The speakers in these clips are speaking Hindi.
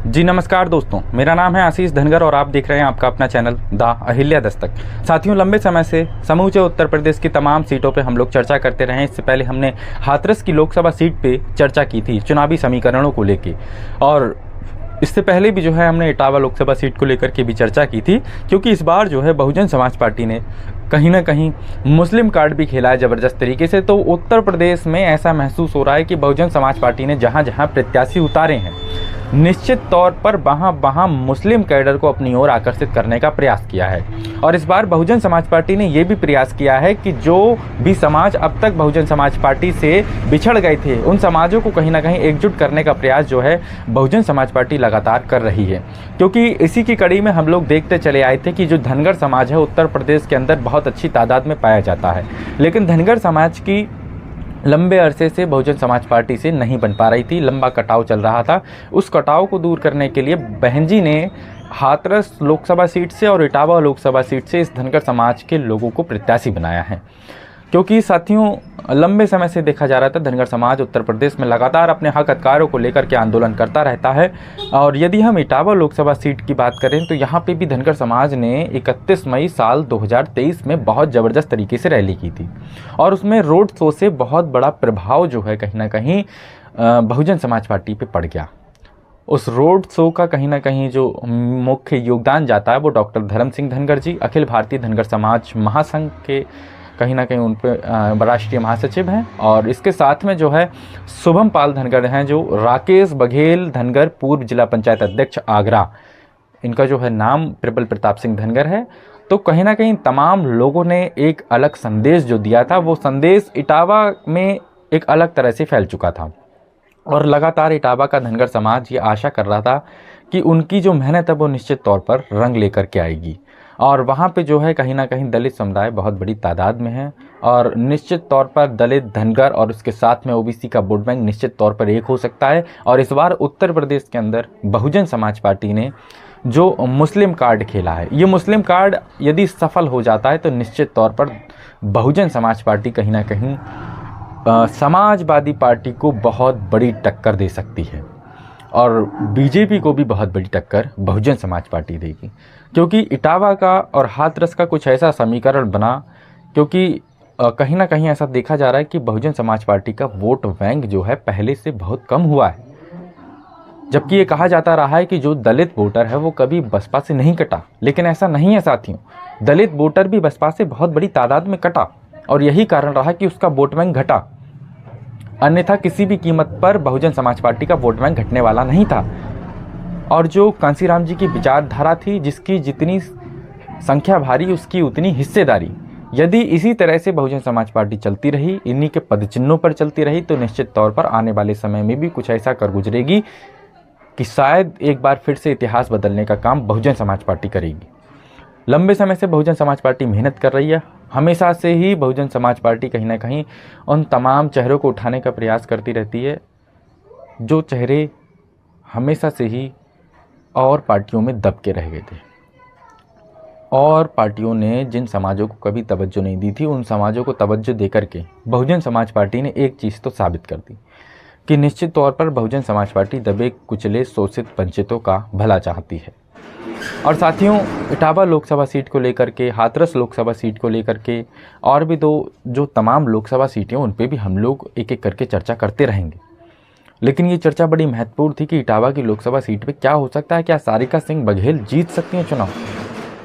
जी नमस्कार दोस्तों, मेरा नाम है आशीष धनगर और आप देख रहे हैं आपका अपना चैनल द अहिल्या दस्तक। साथियों, लंबे समय से समूचे उत्तर प्रदेश की तमाम सीटों पे हम लोग चर्चा करते रहे हैं। इससे पहले हमने हाथरस की लोकसभा सीट पे चर्चा की थी चुनावी समीकरणों को लेके, और इससे पहले भी जो है हमने इटावा लोकसभा सीट को लेकर के भी चर्चा की थी, क्योंकि इस बार जो है बहुजन समाज पार्टी ने कहीं ना कहीं मुस्लिम कार्ड भी खेला है ज़बरदस्त तरीके से। तो उत्तर प्रदेश में ऐसा महसूस हो रहा है कि बहुजन समाज पार्टी ने जहां जहां प्रत्याशी उतारे हैं, निश्चित तौर पर वहां वहां मुस्लिम कैडर को अपनी ओर आकर्षित करने का प्रयास किया है। और इस बार बहुजन समाज पार्टी ने यह भी प्रयास किया है कि जो भी समाज अब तक बहुजन समाज पार्टी से बिछड़ गए थे, उन समाजों को कहीं ना कहीं एकजुट करने का प्रयास जो है बहुजन समाज पार्टी लगातार कर रही है। क्योंकि इसी की कड़ी में हम लोग देखते चले आए थे कि जो धनगर समाज है उत्तर प्रदेश के अंदर बहुत अच्छी तादाद में पाया जाता है, लेकिन धनगर समाज की लंबे अरसे से बहुजन समाज पार्टी से नहीं बन पा रही थी, लंबा कटाव चल रहा था। उस कटाव को दूर करने के लिए बहन जी ने हाथरस लोकसभा सीट से और इटावा लोकसभा सीट से इस धनगर समाज के लोगों को प्रत्याशी बनाया है। क्योंकि साथियों, लंबे समय से देखा जा रहा था धनगर समाज उत्तर प्रदेश में लगातार अपने हक अधिकारों को लेकर के आंदोलन करता रहता है। और यदि हम इटावा लोकसभा सीट की बात करें तो यहाँ पे भी धनगर समाज ने 31 मई साल 2023 में बहुत ज़बरदस्त तरीके से रैली की थी, और उसमें रोड शो से बहुत बड़ा प्रभाव जो है कहीं ना कहीं बहुजन समाज पार्टी पे पड़ गया। उस रोड शो का कहीं ना कहीं जो मुख्य योगदान जाता है वो डॉक्टर धर्म सिंह धनगर जी, अखिल भारतीय धनगर समाज महासंघ के कहीं ना कहीं उन पर राष्ट्रीय महासचिव हैं। और इसके साथ में जो है शुभम पाल धनगर हैं, जो राकेश बघेल धनगर पूर्व जिला पंचायत अध्यक्ष आगरा, इनका जो है नाम प्रबल प्रताप सिंह धनगर है। तो कहीं ना कहीं तमाम लोगों ने एक अलग संदेश जो दिया था, वो संदेश इटावा में एक अलग तरह से फैल चुका था। और लगातार इटावा का धनगर समाज ये आशा कर रहा था कि उनकी जो मेहनत है वो निश्चित तौर पर रंग लेकर के आएगी। और वहाँ पे जो है कहीं ना कहीं दलित समुदाय बहुत बड़ी तादाद में है, और निश्चित तौर पर दलित, धनगर और उसके साथ में ओबीसी का वोट बैंक निश्चित तौर पर एक हो सकता है। और इस बार उत्तर प्रदेश के अंदर बहुजन समाज पार्टी ने जो मुस्लिम कार्ड खेला है, ये मुस्लिम कार्ड यदि सफल हो जाता है तो निश्चित तौर पर बहुजन समाज पार्टी कहीं ना कहीं समाजवादी पार्टी को बहुत बड़ी टक्कर दे सकती है, और बीजेपी को भी बहुत बड़ी टक्कर बहुजन समाज पार्टी देगी। क्योंकि इटावा का और हाथरस का कुछ ऐसा समीकरण बना, क्योंकि कहीं ना कहीं ऐसा देखा जा रहा है कि बहुजन समाज पार्टी का वोट बैंक जो है पहले से बहुत कम हुआ है। जबकि ये कहा जाता रहा है कि जो दलित वोटर है वो कभी बसपा से नहीं कटा, लेकिन ऐसा नहीं है साथियों। दलित वोटर भी बसपा से बहुत बड़ी तादाद में कटा, और यही कारण रहा कि उसका वोट बैंक घटा। अन्यथा किसी भी कीमत पर बहुजन समाज पार्टी का वोट बैंक घटने वाला नहीं था। और जो कांसीराम जी की विचारधारा थी, जिसकी जितनी संख्या भारी उसकी उतनी हिस्सेदारी, यदि इसी तरह से बहुजन समाज पार्टी चलती रही, इन्हीं के पदचिन्हों पर चलती रही, तो निश्चित तौर पर आने वाले समय में भी कुछ ऐसा कर गुजरेगी कि शायद एक बार फिर से इतिहास बदलने का काम बहुजन समाज पार्टी करेगी। लंबे समय से बहुजन समाज पार्टी मेहनत कर रही है। हमेशा से ही बहुजन समाज पार्टी कहीं ना कहीं उन तमाम चेहरों को उठाने का प्रयास करती रहती है जो चेहरे हमेशा से ही और पार्टियों में दब के रह गए थे, और पार्टियों ने जिन समाजों को कभी तवज्जो नहीं दी थी, उन समाजों को तवज्जो देकर के बहुजन समाज पार्टी ने एक चीज़ तो साबित कर दी कि निश्चित तौर पर बहुजन समाज पार्टी दबे कुचले शोषित वंचितों का भला चाहती है। और साथियों, इटावा लोकसभा सीट को लेकर के, हाथरस लोकसभा सीट को लेकर के, और भी दो जो तमाम लोकसभा सीटें उन पे भी हम लोग एक एक करके चर्चा करते रहेंगे। लेकिन ये चर्चा बड़ी महत्वपूर्ण थी कि इटावा की लोकसभा सीट पे क्या हो सकता है, क्या सारिका सिंह बघेल जीत सकती हैं चुनाव,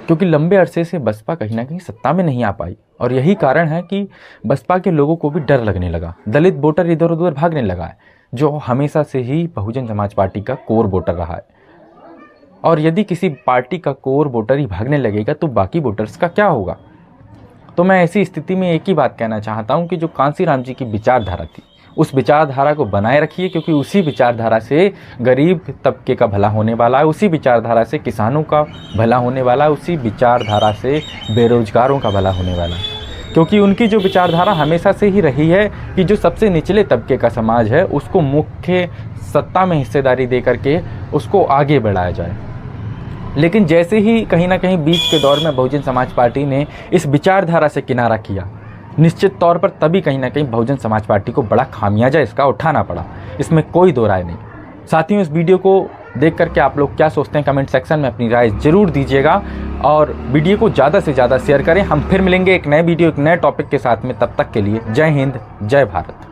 क्योंकि लंबे अरसे से बसपा कहीं ना कहीं सत्ता में नहीं आ पाई। और यही कारण है कि बसपा के लोगों को भी डर लगने लगा, दलित वोटर इधर उधर भागने लगा है, जो हमेशा से ही बहुजन समाज पार्टी का कोर वोटर रहा है। और यदि किसी पार्टी का कोर वोटर ही भागने लगेगा तो बाकी वोटर्स का क्या होगा। तो मैं ऐसी स्थिति में एक ही बात कहना चाहता हूं कि जो कांसीराम जी की विचारधारा थी, उस विचारधारा को बनाए रखिए, क्योंकि उसी विचारधारा से गरीब तबके का भला होने वाला है, उसी विचारधारा से किसानों का भला होने वाला है, उसी विचारधारा से बेरोजगारों का भला होने वाला है। क्योंकि उनकी जो विचारधारा हमेशा से ही रही है कि जो सबसे निचले तबके का समाज है उसको मुख्य सत्ता में हिस्सेदारी दे करके उसको आगे बढ़ाया जाए। लेकिन जैसे ही कहीं ना कहीं बीच के दौर में बहुजन समाज पार्टी ने इस विचारधारा से किनारा किया, निश्चित तौर पर तभी कहीं ना कहीं बहुजन समाज पार्टी को बड़ा खामियाजा इसका उठाना पड़ा, इसमें कोई दो राय नहीं। साथियों, इस वीडियो को देख करके आप लोग क्या सोचते हैं कमेंट सेक्शन में अपनी राय ज़रूर दीजिएगा और वीडियो को ज़्यादा से ज़्यादा शेयर करें। हम फिर मिलेंगे एक नए वीडियो एक नए टॉपिक के साथ में, तब तक के लिए जय हिंद जय भारत।